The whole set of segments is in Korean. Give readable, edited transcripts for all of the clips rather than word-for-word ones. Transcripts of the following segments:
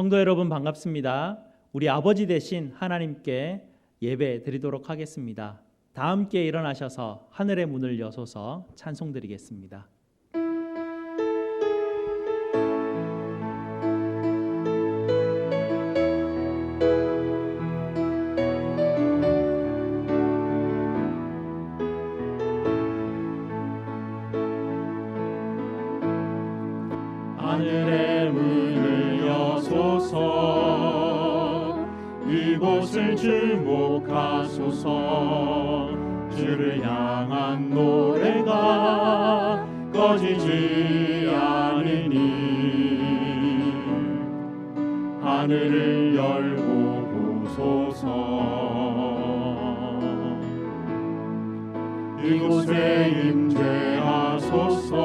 성도 여러분 반갑습니다. 우리 아버지 되신 하나님께 예배 드리도록 하겠습니다. 다 함께 일어나셔서 하늘의 문을 여소서 찬송 드리겠습니다. 하늘의 문을 여소서 이곳을 주목하소서 주를 향한 노래가 꺼지지 않으니 하늘을 열고 보소서 이곳에 임재하소서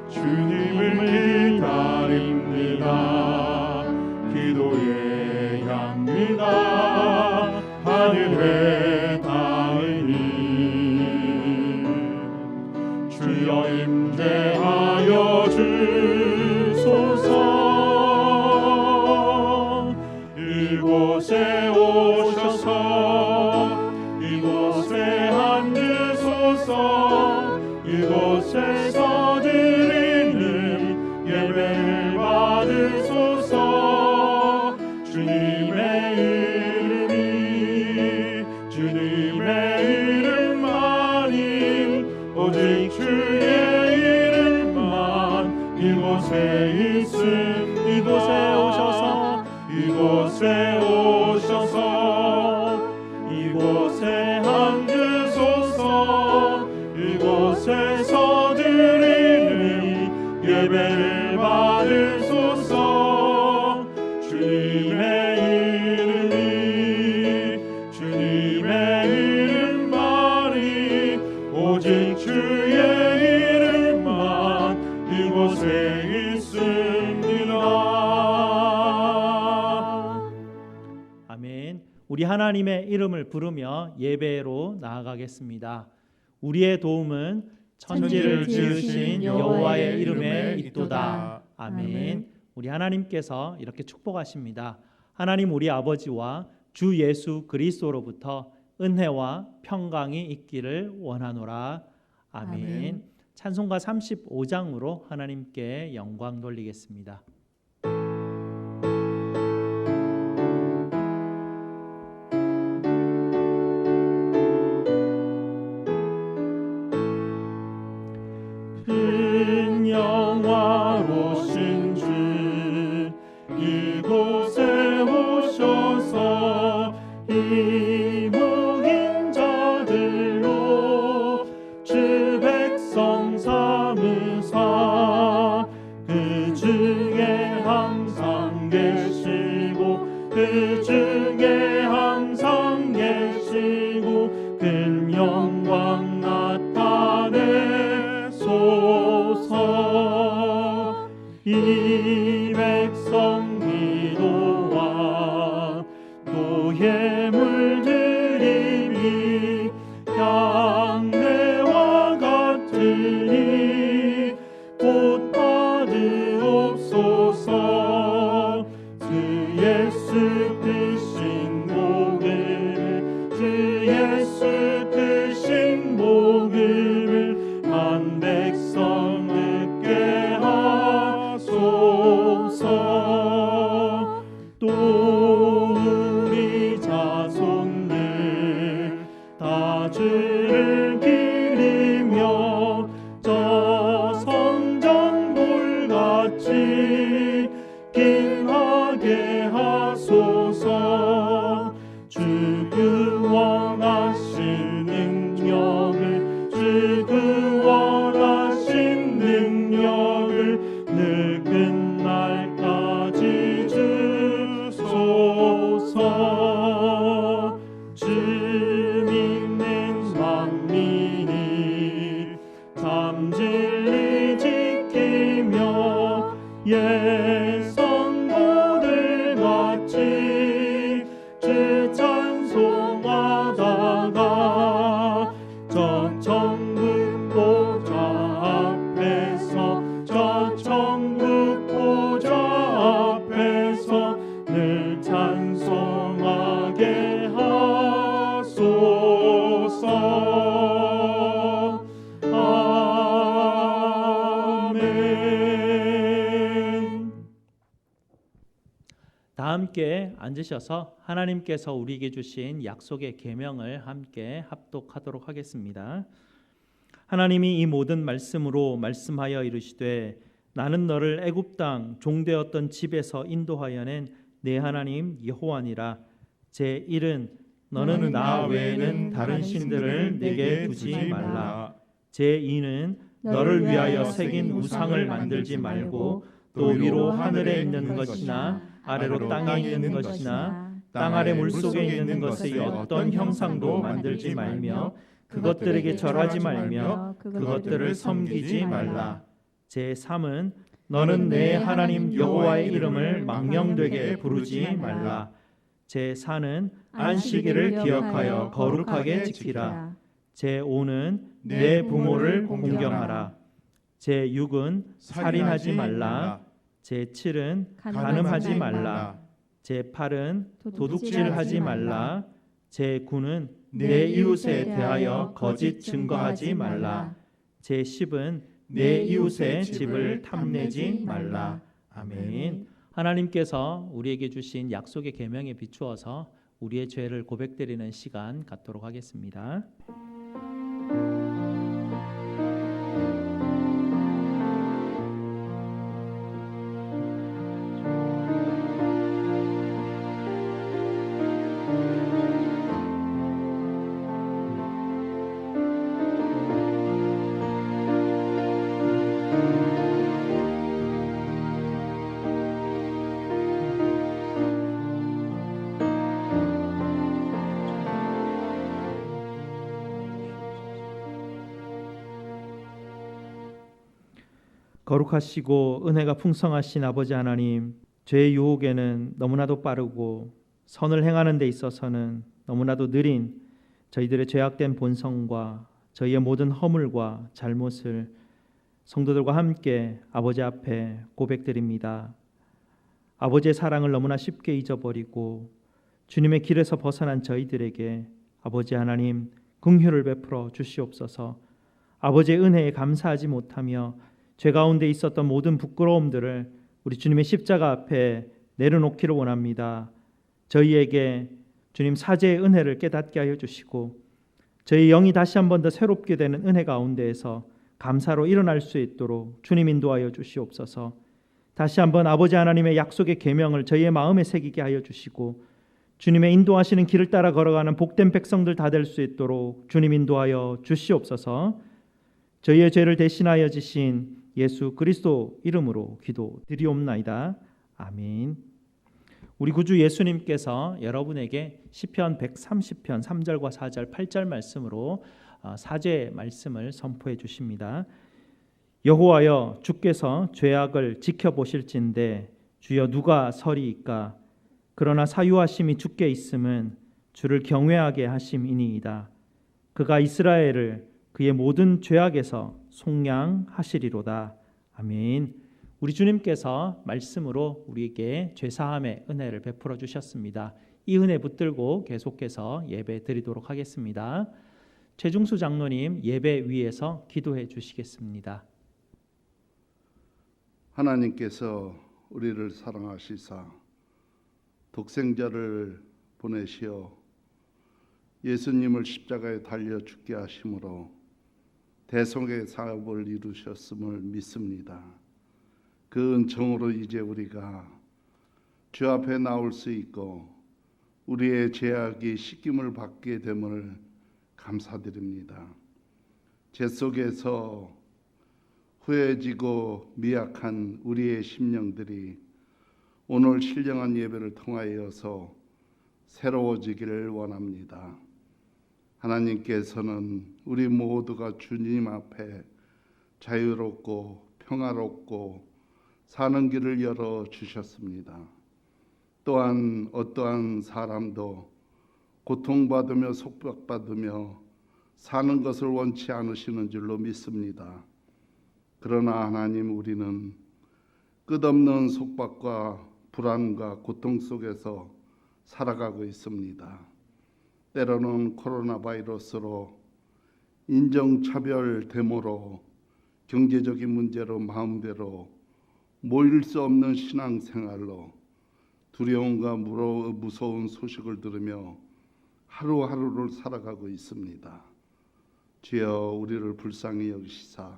주님을 기다립니다. 기도의 향기가 하늘에 닿으니 주여 임재하여 주소서 이곳에 오셔서 이곳에 앉으소서 이곳에서 예배를 받으소서 주님의 이름만이 오직 주의 이름만 이곳에 있음 이곳에 오셔서 이곳에 앉으소서 이곳에서 드리는 예배를 받으소서 주님의 이름만이 오직 주의 이름만 이곳에 있습니다. 아멘. 우리 하나님의 이름을 부르며 예배로 나아가겠습니다. 우리의 도움은 천지를 지으신 여호와의 이름에 있도다. 아멘. 우리 하나님께서 이렇게 축복하십니다. 하나님 우리 아버지와 주 예수 그리스도로부터 은혜와 평강이 있기를 원하노라. 아멘. 찬송가 35장으로 하나님께 영광 돌리겠습니다. 영화로신 주 이곳에 오셔서 이목인 자들로 주 백성 삼으사 그 중에 항상 계시고 그 중에 항상 계시고 큰 영광 나타내소서 이 백성 기도와 또 예물 드림이 향내와 같으니 곧 받으옵소서 주 예수 그리스도 다 함께 앉으셔서 하나님께서 우리에게 주신 약속의 계명을 함께 합독하도록 하겠습니다. 하나님이 이 모든 말씀으로 말씀하여 이르시되 나는 너를 애굽 땅 종되었던 집에서 인도하여 낸 내 하나님 여호와니라. 제1은 너는 나 외에는 다른 신들을 내게 두지 말라. 제2는 너를 위하여 새긴 우상을 만들지 말고 또 위로 하늘에 있는 것이나 아래로 땅에 있는 것이나 땅 아래 물속에 있는 것의 어떤 형상도 만들지 말며 그것들에게 절하지 말며 그것들을 섬기지 말라. 제3은 너는 내 하나님 여호와의 이름을 망령되게 부르지 말라. 제4는 안식일을 기억하여 거룩하게 지키라. 제5는 내 부모를 공경하라. 제6은 살인하지 말라. 제7은 간음하지 말라. 제8은 도둑질하지 말라. 제9는 내 이웃에 대하여 거짓 증거하지 말라. 제10은 내 이웃의 집을 탐내지 말라. 아멘. 하나님께서 우리에게 주신 약속의 계명에 비추어서 우리의 죄를 고백드리는 시간 갖도록 하겠습니다. 거룩하시고 은혜가 풍성하신 아버지 하나님, 죄의 유혹에는 너무나도 빠르고 선을 행하는 데 있어서는 너무나도 느린 저희들의 죄악된 본성과 저희의 모든 허물과 잘못을 성도들과 함께 아버지 앞에 고백드립니다. 아버지의 사랑을 너무나 쉽게 잊어버리고 주님의 길에서 벗어난 저희들에게 아버지 하나님 긍휼을 베풀어 주시옵소서. 아버지의 은혜에 감사하지 못하며 죄 가운데 있었던 모든 부끄러움들을 우리 주님의 십자가 앞에 내려놓기를 원합니다. 저희에게 주님 사죄의 은혜를 깨닫게 하여 주시고 저희 영이 다시 한 번 더 새롭게 되는 은혜 가운데에서 감사로 일어날 수 있도록 주님 인도하여 주시옵소서. 다시 한번 아버지 하나님의 약속의 계명을 저희의 마음에 새기게 하여 주시고 주님의 인도하시는 길을 따라 걸어가는 복된 백성들 다 될 수 있도록 주님 인도하여 주시옵소서. 저희의 죄를 대신하여 지신 예수 그리스도 이름으로 기도드리옵나이다. 아멘. 우리 구주 예수님께서 여러분에게 시편 130편 3절과 4절 8절 말씀으로 사죄의 말씀을 선포해 주십니다. 여호와여 주께서 죄악을 지켜보실진대 주여 누가 서리이까. 그러나 사유하심이 주께 있음은 주를 경외하게 하심이니이다. 그가 이스라엘을 그의 모든 죄악에서 속량하시리로다. 아멘. 우리 주님께서 말씀으로 우리에게 죄사함의 은혜를 베풀어 주셨습니다. 이 은혜 붙들고 계속해서 예배 드리도록 하겠습니다. 최중수 장로님 예배 위에서 기도해 주시겠습니다. 하나님께서 우리를 사랑하시사 독생자를 보내시어 예수님을 십자가에 달려 죽게 하심으로 대속의 사업을 이루셨음을 믿습니다. 그 은총으로 이제 우리가 주 앞에 나올 수 있고 우리의 죄악이 씻김을 받게 됨을 감사드립니다. 죄 속에서 후회지고 미약한 우리의 심령들이 오늘 신령한 예배를 통하여서 새로워지기를 원합니다. 하나님께서는 우리 모두가 주님 앞에 자유롭고 평화롭고 사는 길을 열어주셨습니다. 또한 어떠한 사람도 고통받으며 속박받으며 사는 것을 원치 않으시는 줄로 믿습니다. 그러나 하나님, 우리는 끝없는 속박과 불안과 고통 속에서 살아가고 있습니다. 때로는 코로나 바이러스로 인종차별 데모로 경제적인 문제로 마음대로 모일 수 없는 신앙생활로 두려움과 무서운 소식을 들으며 하루하루를 살아가고 있습니다. 주여 우리를 불쌍히 여기시사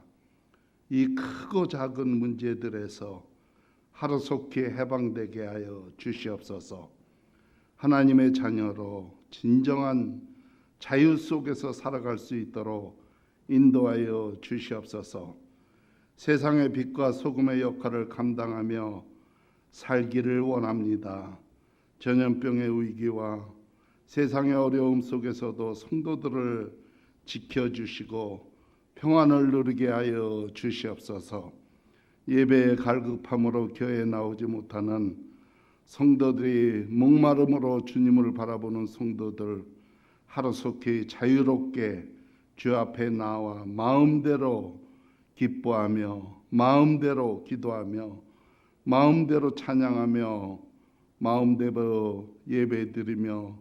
이 크고 작은 문제들에서 하루속히 해방되게 하여 주시옵소서. 하나님의 자녀로 진정한 자유 속에서 살아갈 수 있도록 인도하여 주시옵소서. 세상의 빛과 소금의 역할을 감당하며 살기를 원합니다. 전염병의 위기와 세상의 어려움 속에서도 성도들을 지켜주시고 평안을 누리게 하여 주시옵소서. 예배의 갈급함으로 교회에 나오지 못하는 성도들이 목마름으로 주님을 바라보는 성도들 하루속히 자유롭게 주 앞에 나와 마음대로 기뻐하며 마음대로 기도하며 마음대로 찬양하며 마음대로 예배드리며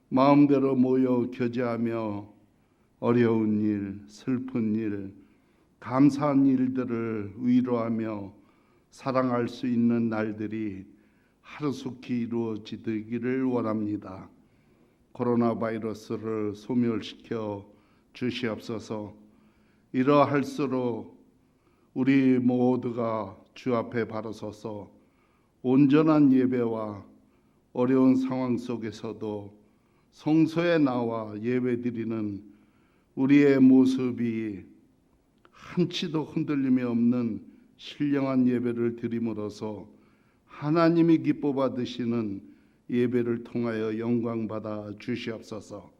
마음대로 모여 교제하며 어려운 일, 슬픈 일, 감사한 일들을 위로하며 사랑할 수 있는 날들이 하루속히 이루어지기를 원합니다. 코로나 바이러스를 소멸시켜 주시옵소서. 이러할수록 우리 모두가 주 앞에 바로 서서 온전한 예배와 어려운 상황 속에서도 성소에 나와 예배드리는 우리의 모습이 한치도 흔들림이 없는 신령한 예배를 드림으로써 하나님이 기뻐 받으시는 예배를 통하여 영광 받아 주시옵소서.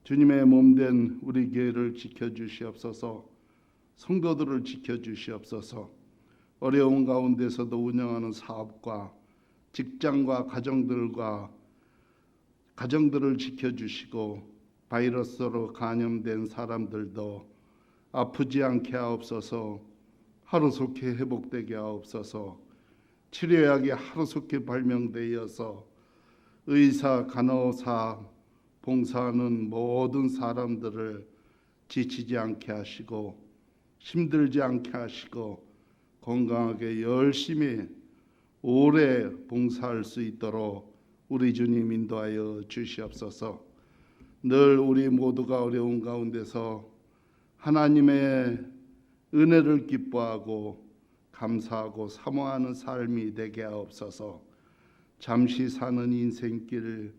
주님의 몸된 우리 교회를 지켜주시옵소서. 성도들을 지켜주시옵소서. 어려운 가운데서도 운영하는 사업과 직장과 가정들을 지켜주시고 바이러스로 감염된 사람들도 아프지 않게 하옵소서. 하루속히 회복되게 하옵소서. 치료약이 하루속히 발명되어서 의사, 간호사, 봉사하는 모든 사람들을 지치지 않게 하시고 힘들지 않게 하시고 건강하게 열심히 오래 봉사할 수 있도록 우리 주님 인도하여 주시옵소서. 늘 우리 모두가 어려운 가운데서 하나님의 은혜를 기뻐하고 감사하고 사모하는 삶이 되게 하옵소서. 잠시 사는 인생길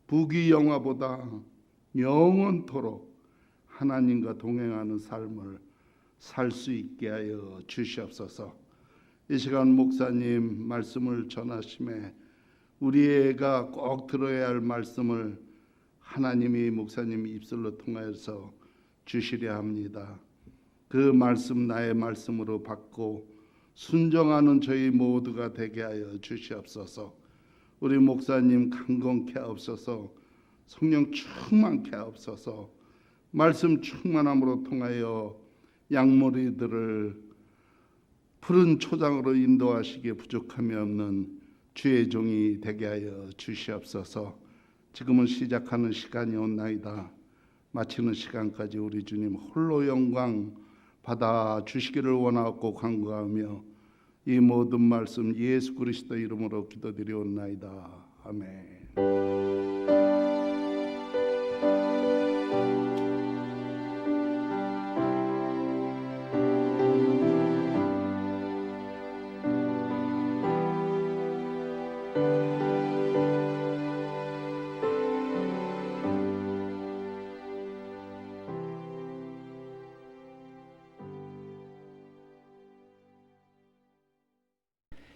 부귀영화보다 영원토록 하나님과 동행하는 삶을 살 수 있게 하여 주시옵소서. 이 시간 목사님 말씀을 전하심에 우리가 꼭 들어야 할 말씀을 하나님이 목사님 입술로 통하여서 주시려 합니다. 그 말씀 나의 말씀으로 받고 순종하는 저희 모두가 되게 하여 주시옵소서. 우리 목사님 강건케 하옵소서. 성령 충만케 하옵소서. 말씀 충만함으로 통하여 양머리들을 푸른 초장으로 인도하시기에 부족함이 없는 주의 종이 되게 하여 주시옵소서. 지금은 시작하는 시간이 온나이다. 마치는 시간까지 우리 주님 홀로 영광 받아 주시기를 원하고 간구하며 이 모든 말씀 예수 그리스도 이름으로 기도드리옵나이다. 아멘.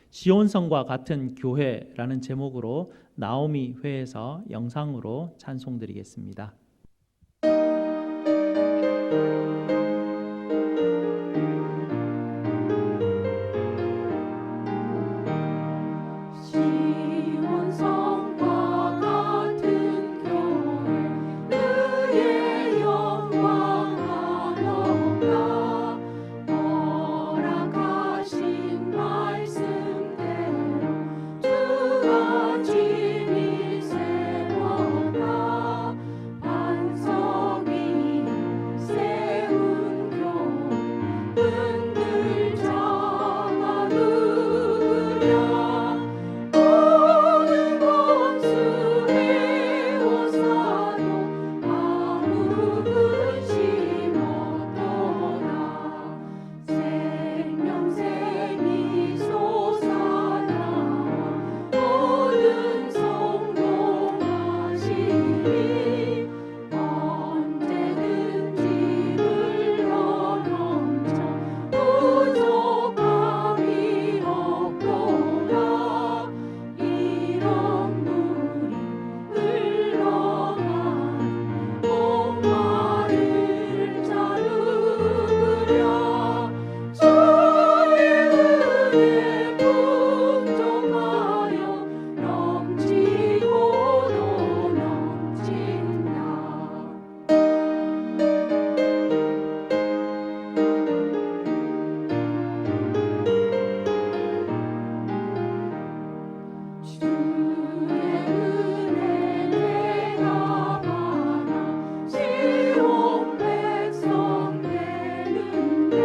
시온성과 같은 교회라는 제목으로 나오미 회에서 영상으로 찬송드리겠습니다. 시온성과 같은 교회 그의 영광 한없다 허락하신 말씀대로 주가 짐이 세워가 반석이 세 은혜 내가 받아 시온 백성 되는데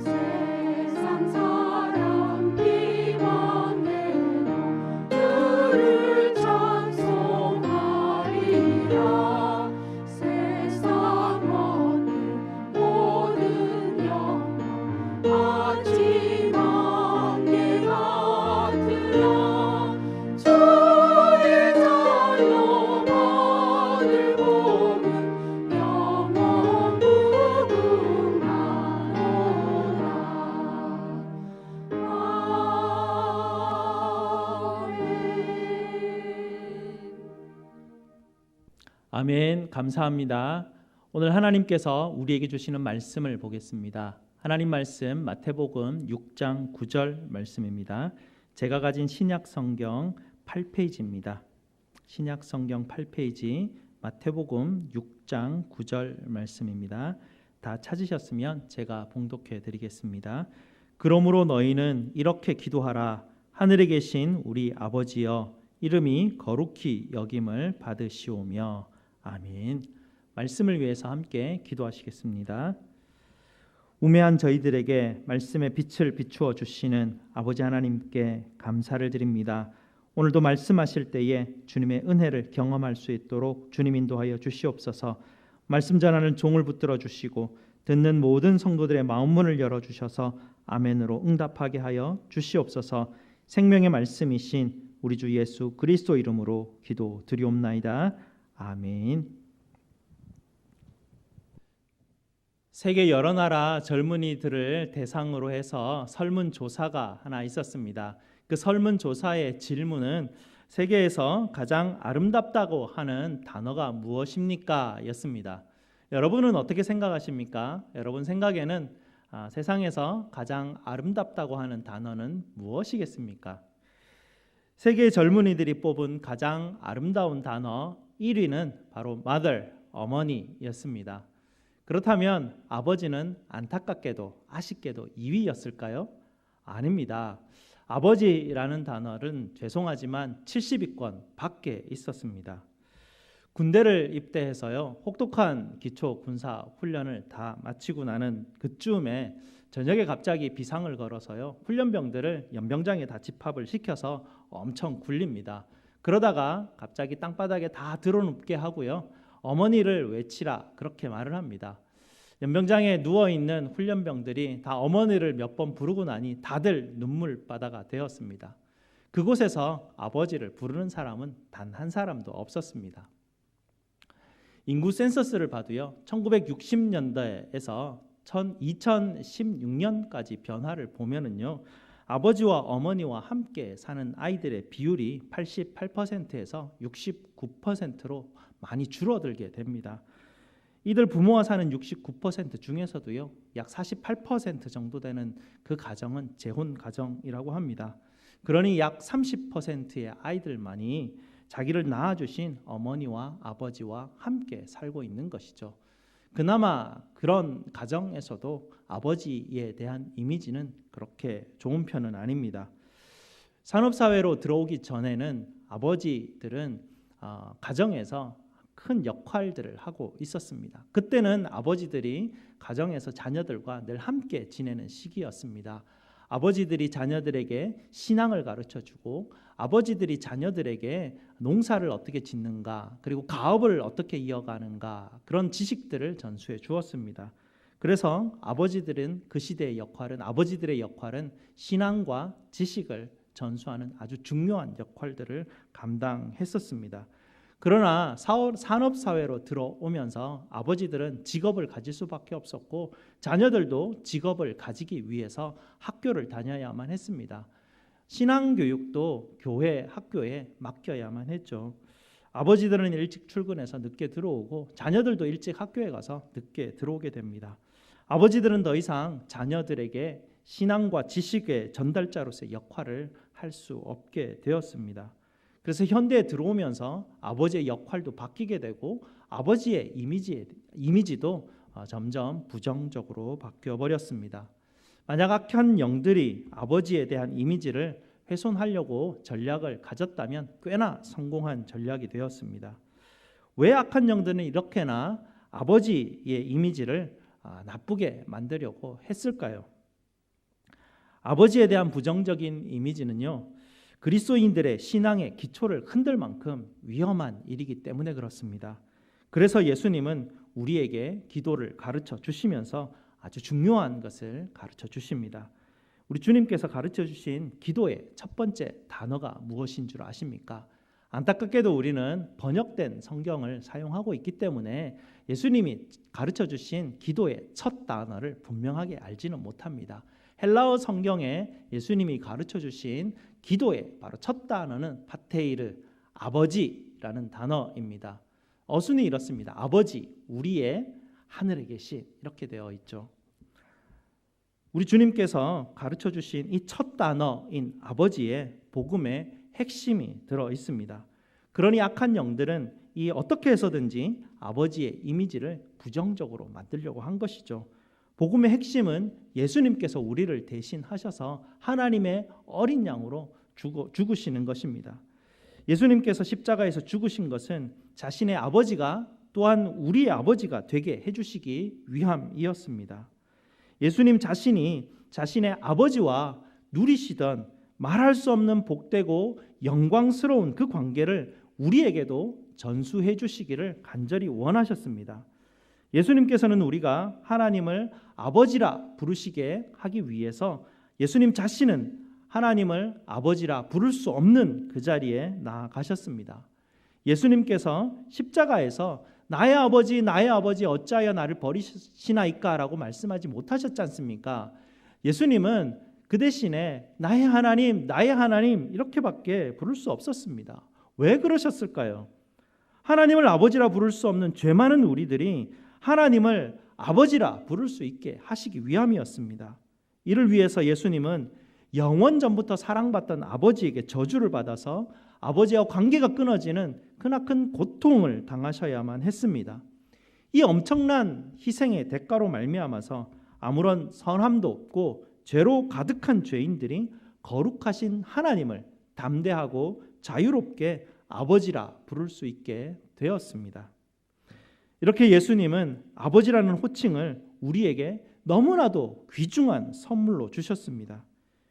세상 사람 비방해도 주를 찬송하리라. 세상 얻는 모든 영광 마지막 예 같으라. 주의 자녀 받을 복은 영원 무궁하노라. 아멘. 감사합니다. 오늘 하나님께서 우리에게 주시는 말씀을 보겠습니다. 하나님 말씀 마태복음 6장 9절 말씀입니다. 제가 가진 신약 성경 8페이지입니다. 신약 성경 8페이지 마태복음 6장 9절 말씀입니다. 다 찾으셨으면 제가 봉독해 드리겠습니다. 그러므로 너희는 이렇게 기도하라. 하늘에 계신 우리 아버지여, 이름이 거룩히 여김을 받으시오며. 아멘. 말씀을 위해서 함께 기도하시겠습니다. 우매한 저희들에게 말씀의 빛을 비추어 주시는 아버지 하나님께 감사를 드립니다. 오늘도 말씀하실 때에 주님의 은혜를 경험할 수 있도록 주님 인도하여 주시옵소서. 말씀 전하는 종을 붙들어 주시고 듣는 모든 성도들의 마음문을 열어 주셔서 아멘으로 응답하게 하여 주시옵소서. 생명의 말씀이신 우리 주 예수 그리스도 이름으로 기도드리옵나이다. 아멘. 세계 여러 나라 젊은이들을 대상으로 해서 설문조사가 하나 있었습니다. 그 설문조사의 질문은 세계에서 가장 아름답다고 하는 단어가 무엇입니까? 였습니다. 여러분은 어떻게 생각하십니까? 여러분 생각에는 세상에서 가장 아름답다고 하는 단어는 무엇이겠습니까? 세계 젊은이들이 뽑은 가장 아름다운 단어 1위는 바로 mother, 어머니였습니다. 그렇다면 아버지는 안타깝게도 아쉽게도 2위였을까요? 아닙니다. 아버지라는 단어는 죄송하지만 70위권 밖에 있었습니다. 군대를 입대해서요, 혹독한 기초 군사 훈련을 다 마치고 나는 그쯤에 저녁에 갑자기 비상을 걸어서요, 훈련병들을 연병장에 다 집합을 시켜서 엄청 굴립니다. 그러다가 갑자기 땅바닥에 다 드러눕게 하고요, 어머니를 외치라 그렇게 말을 합니다. 연병장에 누워있는 훈련병들이 다 어머니를 몇 번 부르고 나니 다들 눈물바다가 되었습니다. 그곳에서 아버지를 부르는 사람은 단 한 사람도 없었습니다. 인구 센서스를 봐도요, 1960년대에서 2016년까지 변화를 보면은요, 아버지와 어머니와 함께 사는 아이들의 비율이 88%에서 69%로 많이 줄어들게 됩니다. 이들 부모와 사는 69% 중에서도요, 약 48% 정도 되는 그 가정은 재혼 가정이라고 합니다. 그러니 약 30%의 아이들만이 자기를 낳아주신 어머니와 아버지와 함께 살고 있는 것이죠. 그나마 그런 가정에서도 아버지에 대한 이미지는 그렇게 좋은 편은 아닙니다. 산업사회로 들어오기 전에는 아버지들은 가정에서 큰 역할들을 하고 있었습니다. 그때는 아버지들이 가정에서 자녀들과 늘 함께 지내는 시기였습니다. 아버지들이 자녀들에게 신앙을 가르쳐주고 아버지들이 자녀들에게 농사를 어떻게 짓는가, 그리고 가업을 어떻게 이어가는가, 그런 지식들을 전수해 주었습니다. 그래서 아버지들의 역할은 신앙과 지식을 전수하는 아주 중요한 역할들을 감당했었습니다. 그러나 산업사회로 들어오면서 아버지들은 직업을 가질 수밖에 없었고 자녀들도 직업을 가지기 위해서 학교를 다녀야만 했습니다. 신앙교육도 교회, 학교에 맡겨야만 했죠. 아버지들은 일찍 출근해서 늦게 들어오고 자녀들도 일찍 학교에 가서 늦게 들어오게 됩니다. 아버지들은 더 이상 자녀들에게 신앙과 지식의 전달자로서의 역할을 할 수 없게 되었습니다. 그래서 현대에 들어오면서 아버지의 역할도 바뀌게 되고 아버지의 이미지도 점점 부정적으로 바뀌어 버렸습니다. 만약 악한 영들이 아버지에 대한 이미지를 훼손하려고 전략을 가졌다면 꽤나 성공한 전략이 되었습니다. 왜 악한 영들은 이렇게나 아버지의 이미지를 나쁘게 만들려고 했을까요? 아버지에 대한 부정적인 이미지는요, 그리스도인들의 신앙의 기초를 흔들 만큼 위험한 일이기 때문에 그렇습니다. 그래서 예수님은 우리에게 기도를 가르쳐 주시면서 아주 중요한 것을 가르쳐 주십니다. 우리 주님께서 가르쳐 주신 기도의 첫 번째 단어가 무엇인 줄 아십니까? 안타깝게도 우리는 번역된 성경을 사용하고 있기 때문에 예수님이 가르쳐 주신 기도의 첫 단어를 분명하게 알지는 못합니다. 헬라어 성경에 예수님이 가르쳐 주신 기도의 바로 첫 단어는 파테이르, 아버지라는 단어입니다. 어순이 이렇습니다. 아버지, 우리의 하늘에 계신, 이렇게 되어 있죠. 우리 주님께서 가르쳐 주신 이 첫 단어인 아버지의 복음의 핵심이 들어 있습니다. 그러니 악한 영들은 이 어떻게 해서든지 아버지의 이미지를 부정적으로 만들려고 한 것이죠. 복음의 핵심은 예수님께서 우리를 대신하셔서 하나님의 어린 양으로 죽으시는 것입니다. 예수님께서 십자가에서 죽으신 것은 자신의 아버지가 또한 우리의 아버지가 되게 해주시기 위함이었습니다. 예수님 자신이 자신의 아버지와 누리시던 말할 수 없는 복되고 영광스러운 그 관계를 우리에게도 전수해 주시기를 간절히 원하셨습니다. 예수님께서는 우리가 하나님을 아버지라 부르시게 하기 위해서 예수님 자신은 하나님을 아버지라 부를 수 없는 그 자리에 나아가셨습니다. 예수님께서 십자가에서 나의 아버지 어찌하여 나를 버리시나이까 라고 말씀하지 못하셨지 않습니까? 예수님은 그 대신에 나의 하나님 이렇게밖에 부를 수 없었습니다. 왜 그러셨을까요? 하나님을 아버지라 부를 수 없는 죄 많은 우리들이 하나님을 아버지라 부를 수 있게 하시기 위함이었습니다. 이를 위해서 예수님은 영원 전부터 사랑받던 아버지에게 저주를 받아서 아버지와 관계가 끊어지는 크나큰 고통을 당하셔야만 했습니다. 이 엄청난 희생의 대가로 말미암아서 아무런 선함도 없고 죄로 가득한 죄인들이 거룩하신 하나님을 담대하고 자유롭게 아버지라 부를 수 있게 되었습니다. 이렇게 예수님은 아버지라는 호칭을 우리에게 너무나도 귀중한 선물로 주셨습니다.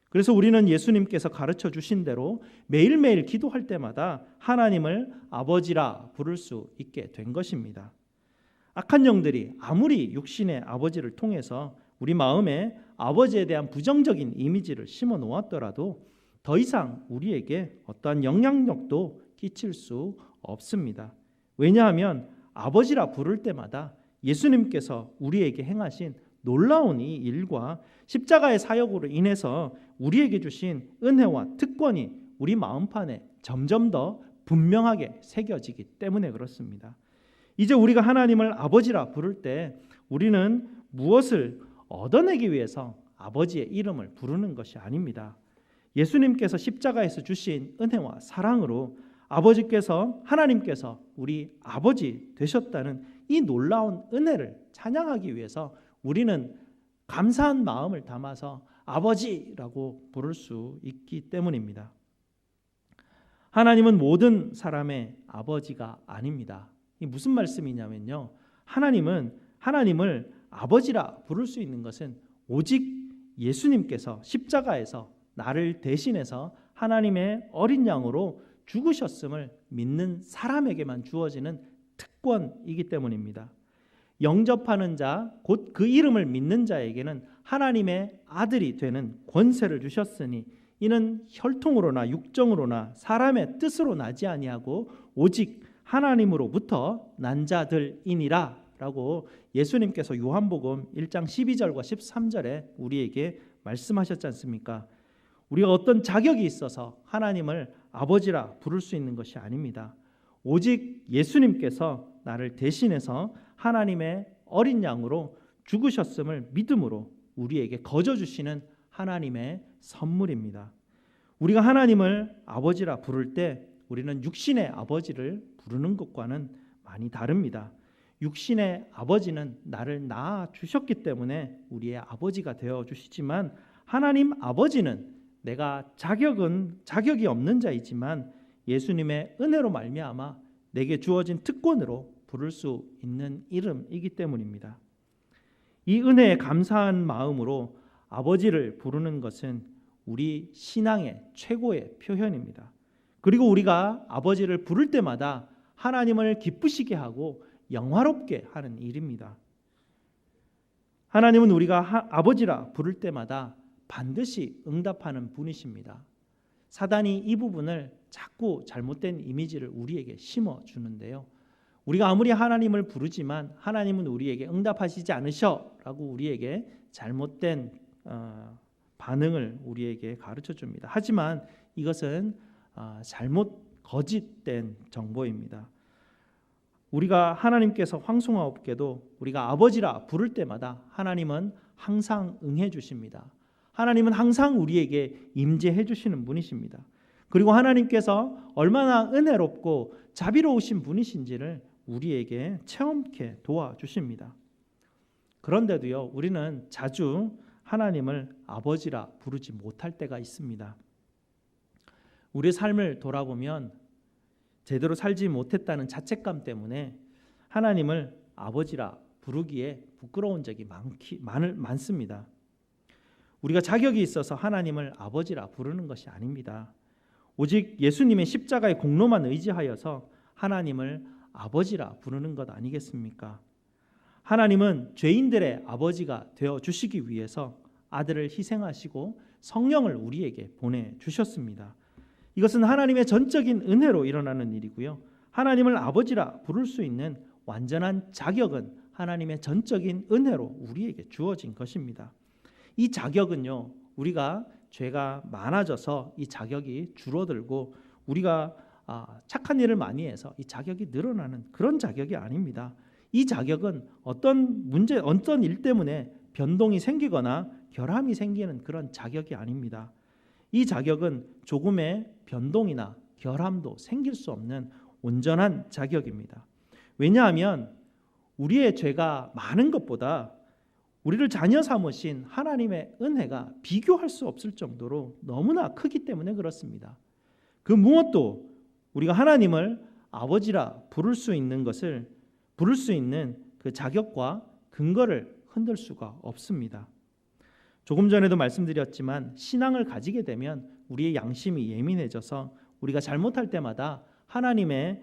그래서 우리는 예수님께서 가르쳐 주신 대로 매일매일 기도할 때마다 하나님을 아버지라 부를 수 있게 된 것입니다. 악한 영들이 아무리 육신의 아버지를 통해서 우리 마음에 아버지에 대한 부정적인 이미지를 심어 놓았더라도 더 이상 우리에게 어떠한 영향력도 끼칠 수 없습니다. 왜냐하면 아버지라 부를 때마다 예수님께서 우리에게 행하신 놀라운 이 일과 십자가의 사역으로 인해서 우리에게 주신 은혜와 특권이 우리 마음판에 점점 더 분명하게 새겨지기 때문에 그렇습니다. 이제 우리가 하나님을 아버지라 부를 때 우리는 무엇을 얻어내기 위해서 아버지의 이름을 부르는 것이 아닙니다. 예수님께서 십자가에서 주신 은혜와 사랑으로 하나님께서 우리 아버지 되셨다는 이 놀라운 은혜를 찬양하기 위해서 우리는 감사한 마음을 담아서 아버지라고 부를 수 있기 때문입니다. 하나님은 모든 사람의 아버지가 아닙니다. 이 무슨 말씀이냐면요, 하나님을 아버지라 부를 수 있는 것은 오직 예수님께서 십자가에서 나를 대신해서 하나님의 어린 양으로 죽으셨음을 믿는 사람에게만 주어지는 특권이기 때문입니다. 영접하는 자, 곧 그 이름을 믿는 자에게는 하나님의 아들이 되는 권세를 주셨으니 이는 혈통으로나 육정으로나 사람의 뜻으로 나지 아니하고 오직 하나님으로부터 난 자들이니라 라고 예수님께서 요한복음 1장 12절과 13절에 우리에게 말씀하셨지 않습니까? 우리가 어떤 자격이 있어서 하나님을 아버지라 부를 수 있는 것이 아닙니다. 오직 예수님께서 나를 대신해서 하나님의 어린 양으로 죽으셨음을 믿음으로 우리에게 거저 주시는 하나님의 선물입니다. 우리가 하나님을 아버지라 부를 때 우리는 육신의 아버지를 부르는 것과는 많이 다릅니다. 육신의 아버지는 나를 낳아 주셨기 때문에 우리의 아버지가 되어 주시지만 하나님 아버지는 내가 자격이 없는 자이지만 예수님의 은혜로 말미암아 내게 주어진 특권으로 부를 수 있는 이름이기 때문입니다. 이 은혜에 감사한 마음으로 아버지를 부르는 것은 우리 신앙의 최고의 표현입니다. 그리고 우리가 아버지를 부를 때마다 하나님을 기쁘시게 하고 영화롭게 하는 일입니다. 하나님은 우리가 아버지라 부를 때마다 반드시 응답하는 분이십니다. 사단이 이 부분을 자꾸 잘못된 이미지를 우리에게 심어주는데요. 우리가 아무리 하나님을 부르지만 하나님은 우리에게 응답하시지 않으셔라고 우리에게 잘못된 반응을 우리에게 가르쳐 줍니다. 하지만 이것은 거짓된 정보입니다. 우리가 하나님께서 황송하옵게도 우리가 아버지라 부를 때마다 하나님은 항상 응해 주십니다. 하나님은 항상 우리에게 임재해 주시는 분이십니다. 그리고 하나님께서 얼마나 은혜롭고 자비로우신 분이신지를 우리에게 체험케 도와주십니다. 그런데도요, 우리는 자주 하나님을 아버지라 부르지 못할 때가 있습니다. 우리의 삶을 돌아보면 제대로 살지 못했다는 자책감 때문에 하나님을 아버지라 부르기에 부끄러운 적이 많습니다. 우리가 자격이 있어서 하나님을 아버지라 부르는 것이 아닙니다. 오직 예수님의 십자가의 공로만 의지하여서 하나님을 아버지라 부르는 것 아니겠습니까? 하나님은 죄인들의 아버지가 되어 주시기 위해서 아들을 희생하시고 성령을 우리에게 보내주셨습니다. 이것은 하나님의 전적인 은혜로 일어나는 일이고요. 하나님을 아버지라 부를 수 있는 완전한 자격은 하나님의 전적인 은혜로 우리에게 주어진 것입니다. 이 자격은요, 우리가 죄가 많아져서 이 자격이 줄어들고 우리가 착한 일을 많이 해서 이 자격이 늘어나는 그런 자격이 아닙니다. 이 자격은 어떤 일 때문에 변동이 생기거나 결함이 생기는 그런 자격이 아닙니다. 이 자격은 조금의 변동이나 결함도 생길 수 없는 온전한 자격입니다. 왜냐하면 우리의 죄가 많은 것보다 우리를 자녀 삼으신 하나님의 은혜가 비교할 수 없을 정도로 너무나 크기 때문에 그렇습니다. 그 무엇도 우리가 하나님을 아버지라 부를 수 있는 그 자격과 근거를 흔들 수가 없습니다. 조금 전에도 말씀드렸지만 신앙을 가지게 되면 우리의 양심이 예민해져서 우리가 잘못할 때마다 하나님을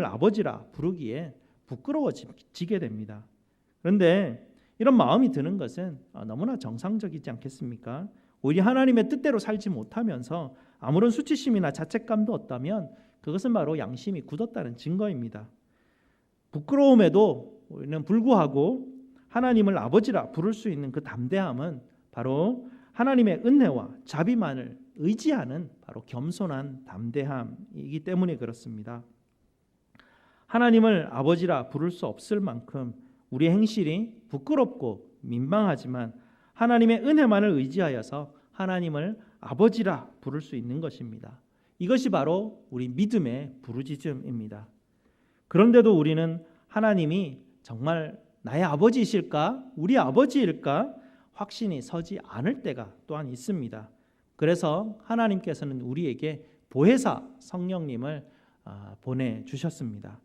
아버지라 부르기에 부끄러워지게 됩니다. 그런데 이런 마음이 드는 것은 너무나 정상적이지 않겠습니까? 오히려 하나님의 뜻대로 살지 못하면서 아무런 수치심이나 자책감도 없다면 그것은 바로 양심이 굳었다는 증거입니다. 부끄러움에도 우리는 불구하고 하나님을 아버지라 부를 수 있는 그 담대함은 바로 하나님의 은혜와 자비만을 의지하는 바로 겸손한 담대함이기 때문에 그렇습니다. 하나님을 아버지라 부를 수 없을 만큼 우리의 행실이 부끄럽고 민망하지만 하나님의 은혜만을 의지하여서 하나님을 아버지라 부를 수 있는 것입니다. 이것이 바로 우리 믿음의 부르짖음입니다. 그런데도 우리는 하나님이 정말 나의 아버지이실까? 우리 아버지일까? 확신이 서지 않을 때가 또한 있습니다. 그래서 하나님께서는 우리에게 보혜사 성령님을 보내주셨습니다.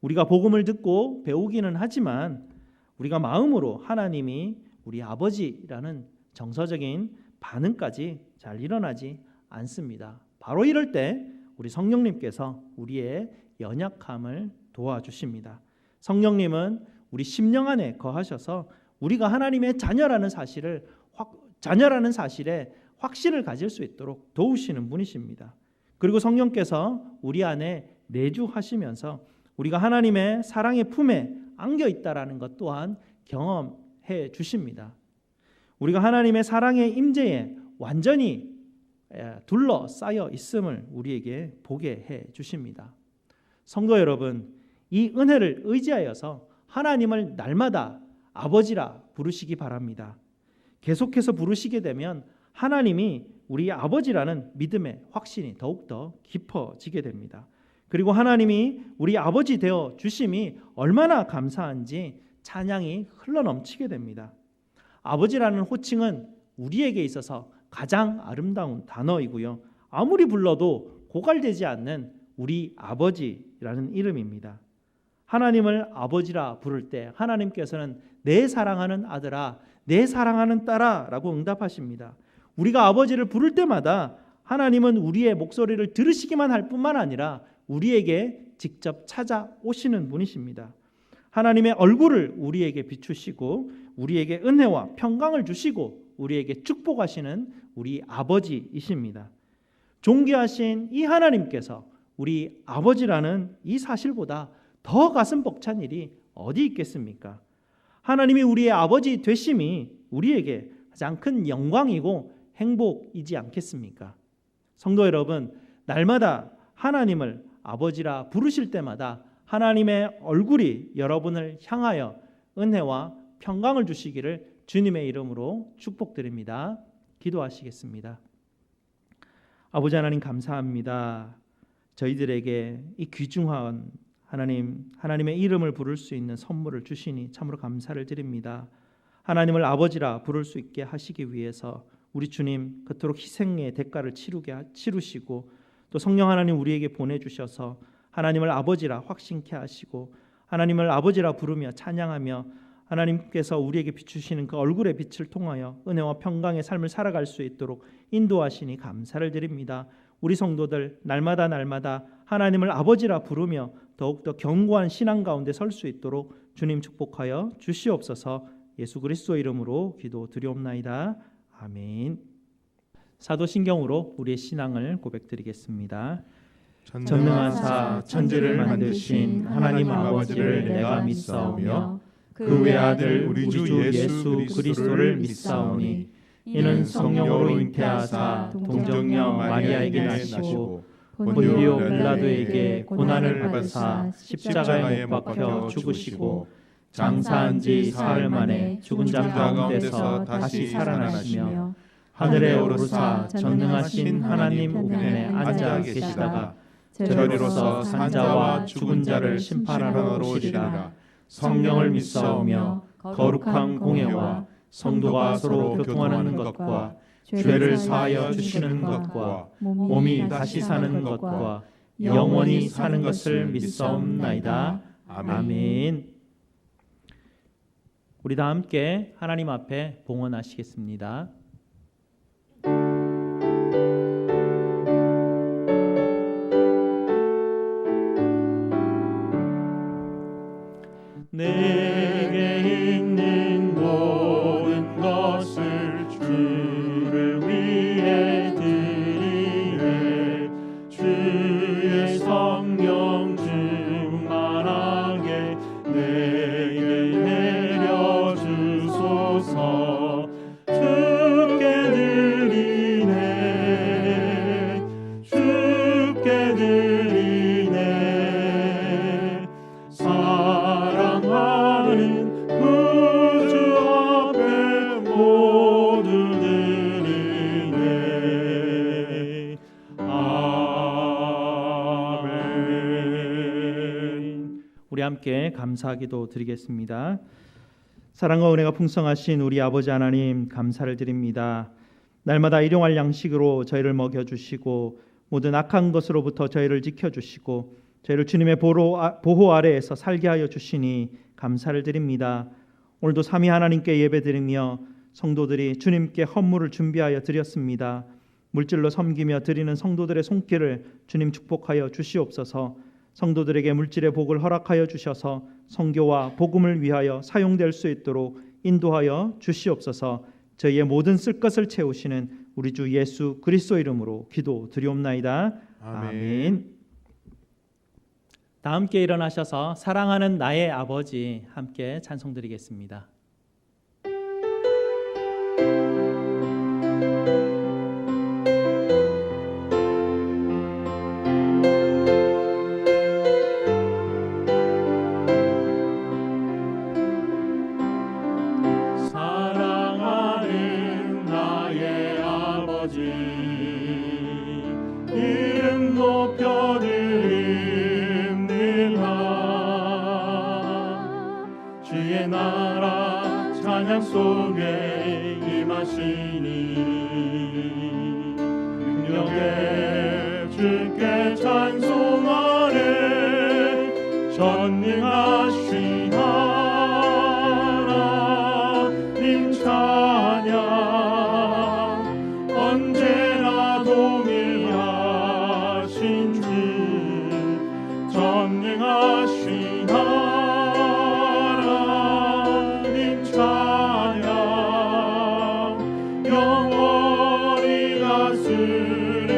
우리가 복음을 듣고 배우기는 하지만 우리가 마음으로 하나님이 우리 아버지라는 정서적인 반응까지 잘 일어나지 않습니다. 바로 이럴 때 우리 성령님께서 우리의 연약함을 도와주십니다. 성령님은 우리 심령 안에 거하셔서 우리가 하나님의 자녀라는 사실에 확신을 가질 수 있도록 도우시는 분이십니다. 그리고 성령께서 우리 안에 내주하시면서 우리가 하나님의 사랑의 품에 안겨 있다라는 것 또한 경험해 주십니다. 우리가 하나님의 사랑의 임재에 완전히 둘러싸여 있음을 우리에게 보게 해 주십니다. 성도 여러분, 이 은혜를 의지하여서 하나님을 날마다 아버지라 부르시기 바랍니다. 계속해서 부르시게 되면 하나님이 우리 아버지라는 믿음의 확신이 더욱더 깊어지게 됩니다. 그리고 하나님이 우리 아버지 되어 주심이 얼마나 감사한지 찬양이 흘러넘치게 됩니다. 아버지라는 호칭은 우리에게 있어서 가장 아름다운 단어이고요. 아무리 불러도 고갈되지 않는 우리 아버지라는 이름입니다. 하나님을 아버지라 부를 때 하나님께서는 내 사랑하는 아들아, 내 사랑하는 딸아 라고 응답하십니다. 우리가 아버지를 부를 때마다 하나님은 우리의 목소리를 들으시기만 할 뿐만 아니라 우리에게 직접 찾아오시는 분이십니다. 하나님의 얼굴을 우리에게 비추시고 우리에게 은혜와 평강을 주시고 우리에게 축복하시는 우리 아버지이십니다. 존귀하신 이 하나님께서 우리 아버지라는 이 사실보다 더 가슴 벅찬 일이 어디 있겠습니까? 하나님이 우리의 아버지 되심이 우리에게 가장 큰 영광이고 행복이지 않겠습니까? 성도 여러분, 날마다 하나님을 아버지라 부르실 때마다 하나님의 얼굴이 여러분을 향하여 은혜와 평강을 주시기를 주님의 이름으로 축복드립니다. 기도하시겠습니다. 아버지 하나님 감사합니다. 저희들에게 이 귀중한 하나님의 이름을 부를 수 있는 선물을 주시니 참으로 감사를 드립니다. 하나님을 아버지라 부를 수 있게 하시기 위해서 우리 주님 그토록 희생의 대가를 치르시고 또 성령 하나님 우리에게 보내주셔서 하나님을 아버지라 확신케 하시고 하나님을 아버지라 부르며 찬양하며 하나님께서 우리에게 비추시는 그 얼굴의 빛을 통하여 은혜와 평강의 삶을 살아갈 수 있도록 인도하시니 감사를 드립니다. 우리 성도들 날마다 하나님을 아버지라 부르며 더욱더 견고한 신앙 가운데 설 수 있도록 주님 축복하여 주시옵소서. 예수 그리스도 이름으로 기도드리옵나이다. 아멘. 사도신경으로 우리의 신앙을 고백드리겠습니다. 전능하사 천지를 만드신 하나님 아버지를 내가 믿사오며 그 외아들 우리 주 예수 그리스도를 믿사오니 이는 성령으로 잉태하사 동정녀 마리아에게 나시고 본디오 빌라도에게 고난을 받으사 십자가에 못 박혀 죽으시고 장사한 지 사흘 만에 죽은 자 가운데서 다시 살아나시며 하늘에 오르사 전능하신 하나님 우편에 앉아 계시다가 저리로서 산자와 죽은 자를 심판하러 오시리라. 성령을 믿사오며 거룩한 공예와 성도가 서로 교통하는 것과 죄를 사하여 주시는 것과 몸이 다시 사는 것과 영원히 사는 것을 믿사옵나이다. 아멘. 우리 다 함께 하나님 앞에 봉헌하시겠습니다. 내게 있는 모든 것을 주를 위해 드리네. 주의 성령 충만하게 내게 내려주소서. 주께 드리네. 주께 드리네. 사랑하는 구주 앞에 모두 드리네. 아멘. 우리 함께 감사기도 드리겠습니다. 사랑과 은혜가 풍성하신 우리 아버지 하나님 감사를 드립니다. 날마다 일용할 양식으로 저희를 먹여주시고 모든 악한 것으로부터 저희를 지켜주시고 저희를 주님의 보호 아래에서 살게 하여 주시니 감사를 드립니다. 오늘도 삼위 하나님께 예배드리며 성도들이 주님께 헌물을 준비하여 드렸습니다. 물질로 섬기며 드리는 성도들의 손길을 주님 축복하여 주시옵소서. 성도들에게 물질의 복을 허락하여 주셔서 선교와 복음을 위하여 사용될 수 있도록 인도하여 주시옵소서. 저희의 모든 쓸 것을 채우시는 우리 주 예수 그리스도 이름으로 기도드리옵나이다. 아멘. 다 함께 일어나셔서 사랑하는 나의 아버지 함께 찬송드리겠습니다. 사랑하는 나의 아버지 이름 높여드립니다. 주의 나라 찬양 속에 임하시니 새벽에 주께 찬송하네. 전능하신 하나님 찬양 언제나 동일하신 주 전능하신 하나님 찬양 영원히 다스리네.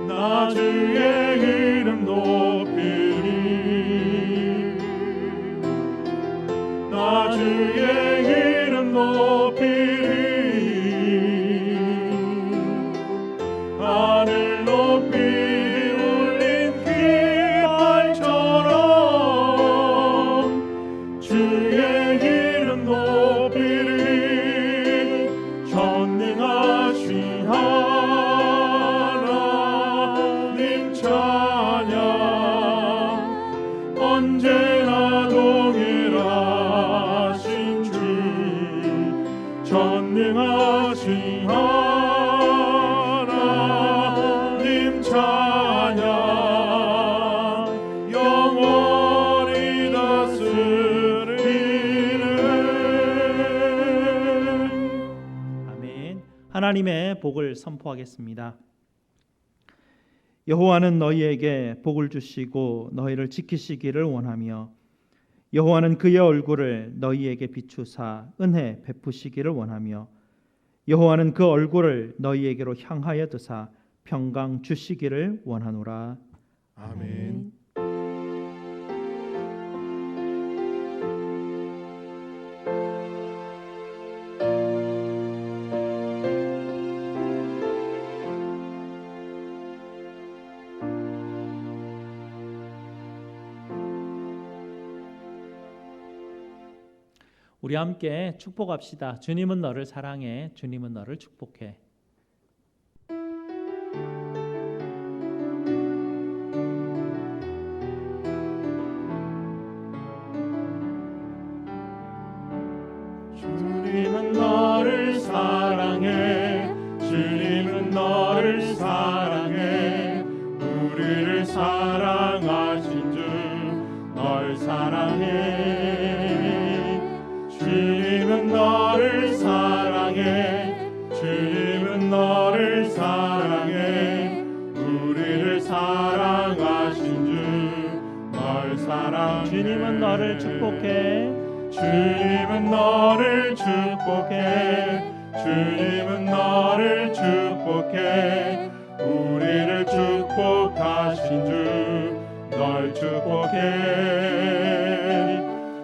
나 주의 이름 높이리. 나 주의 이름 높이리. 하늘 높이 울린 깃발처럼 주의 이름 높이리. 전능하신 하나님 찬양 언제나 동일하신 주 전능하신 하나님 찬양 영원히 다스리네. 아멘. 하나님의 복을 선포하겠습니다. 여호와는 너희에게 복을 주시고 너희를 지키시기를 원하며 여호와는 그의 얼굴을 너희에게 비추사 은혜 베푸시기를 원하며 여호와는 그 얼굴을 너희에게로 향하여 드사 평강 주시기를 원하노라. 아멘. 우리 함께 축복합시다. 주님은 너를 사랑해. 주님은 너를 축복해. 주님은 너를 사랑해. 주님은 너를 사랑해. 우리를 사랑하신 주 널 사랑해. 주님은 너를 사랑해. 주님은 너를 사랑해. 우리를 사랑하신 주 널 사랑해. 주님은 너를 축복해. 주님은 너를 축복해. 주님은 너를 축복해. 우리를 축복하신 주 널 축복해.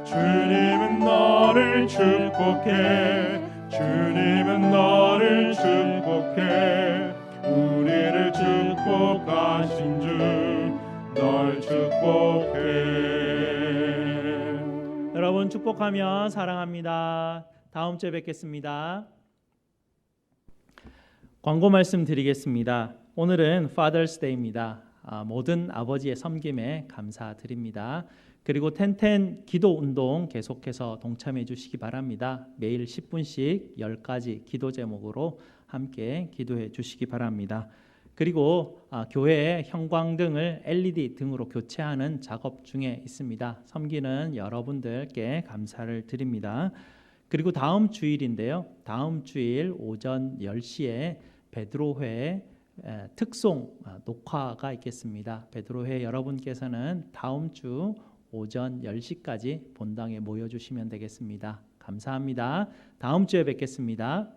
주님은 너를 축복해. 주님은 너를 축복해. 우리를 축복하신 주 널 축복해. 여러분 축복하며 사랑합니다. 다음 주에 뵙겠습니다. 광고 말씀 드리겠습니다. 오늘은 Father's Day입니다. 모든 아버지의 섬김에 감사드립니다. 그리고 텐텐 기도 운동 계속해서 동참해 주시기 바랍니다. 매일 10분씩 10가지 기도 제목으로 함께 기도해 주시기 바랍니다. 그리고 교회의 형광등을 LED 등으로 교체하는 작업 중에 있습니다. 섬기는 여러분들께 감사를 드립니다. 그리고 다음 주일인데요. 다음 주일 오전 10시에 베드로회 특송 녹화가 있겠습니다. 베드로회 여러분께서는 다음 주 오전 10시까지 본당에 모여주시면 되겠습니다. 감사합니다. 다음 주에 뵙겠습니다.